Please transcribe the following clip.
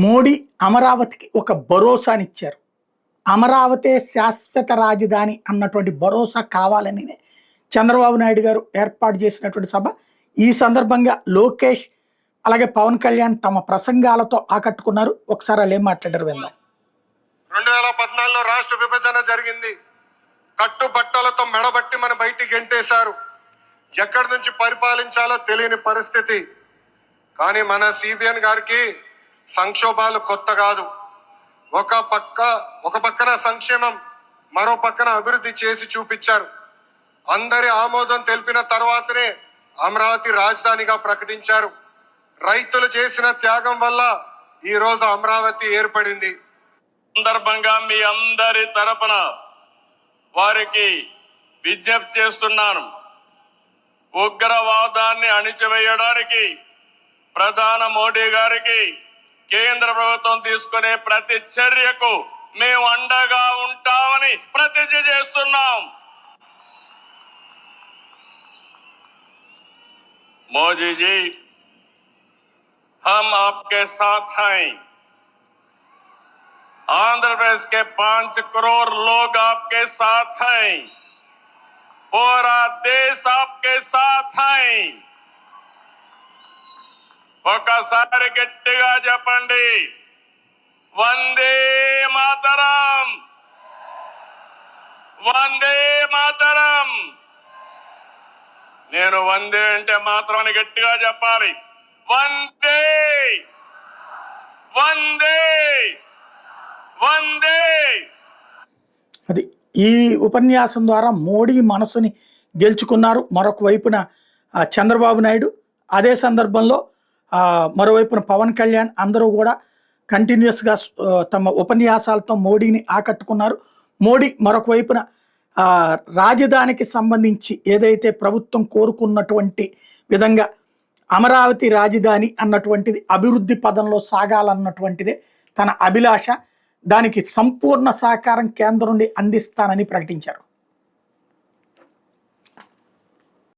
మోడీ అమరావతికి ఒక భరోసానిచ్చారు. అమరావతే శాశ్వత రాజధాని అన్నటువంటి భరోసా కావాలని చంద్రబాబు నాయుడు గారు ఏర్పాటు చేసినటువంటి సభ. ఈ సందర్భంగా లోకేష్ అలాగే పవన్ కళ్యాణ్ తమ ప్రసంగాలతో ఆకట్టుకున్నారు. ఒకసారి వాళ్ళు ఏం మాట్లాడారు విందాం. 2014లో రాష్ట్ర విభజన జరిగింది. కట్టుబట్టలతో మెడబట్టి మన బయటికి గెంటేశారు. ఎక్కడి నుంచి పరిపాలించాలో తెలియని పరిస్థితి. కానీ మన సిబిఎన్ గారికి సంక్షోభాలు కొత్త కాదు. ఒక పక్కన సంక్షేమం, మరో పక్కన అభివృద్ధి చేసి చూపించారు. అందరి ఆమోదం తెలిపిన తర్వాతనే అమరావతి రాజధానిగా ప్రకటించారు. రైతులు చేసిన త్యాగం వల్ల ఈ రోజు అమరావతి ఏర్పడింది. సందర్భంగా మీ అందరి తరపున వారికి విజ్ఞప్తి చేస్తున్నాను. ఉగ్రవాదాన్ని అణిచివేయడానికి ప్రధాని మోడీ గారికి కేంద్ర ప్రభుత్వం తీసుకునే ప్రతి చర్యకు మేము అండగా ఉంటామని ప్రతిజ్ఞ చేస్తున్నాం. मोदी जी, हम आपके साथ हैं. आंध्र प्रदेश के 5 करोड़ लोग आपके साथ हैं. पूरा देश आपके साथ है. ఒకసారి గట్టిగా చెప్పండి, వందే మాతరం, వందే మాతరం. నేను వందే అంటే మాత్రం అని గట్టిగా చెప్పాలి. వందే వందే వందే. అది ఈ ఉపన్యాసం ద్వారా మోడీ మనసుని గెలుచుకున్నారు. మరొక వైపున చంద్రబాబు నాయుడు, అదే సందర్భంలో మరోవైపున పవన్ కళ్యాణ్ అందరూ కూడా కంటిన్యూస్గా తమ ఉపన్యాసాలతో మోడీని ఆకట్టుకున్నారు. మోడీ మరొక వైపున రాజధానికి సంబంధించి ఏదైతే ప్రభుత్వం కోరుకున్నటువంటి విధంగా అమరావతి రాజధాని అన్నటువంటిది అభివృద్ధి పదంలో సాగాలన్నటువంటిదే తన అభిలాష. దానికి సంపూర్ణ సహకారం కేంద్రం నుండి అందిస్తానని ప్రకటించారు.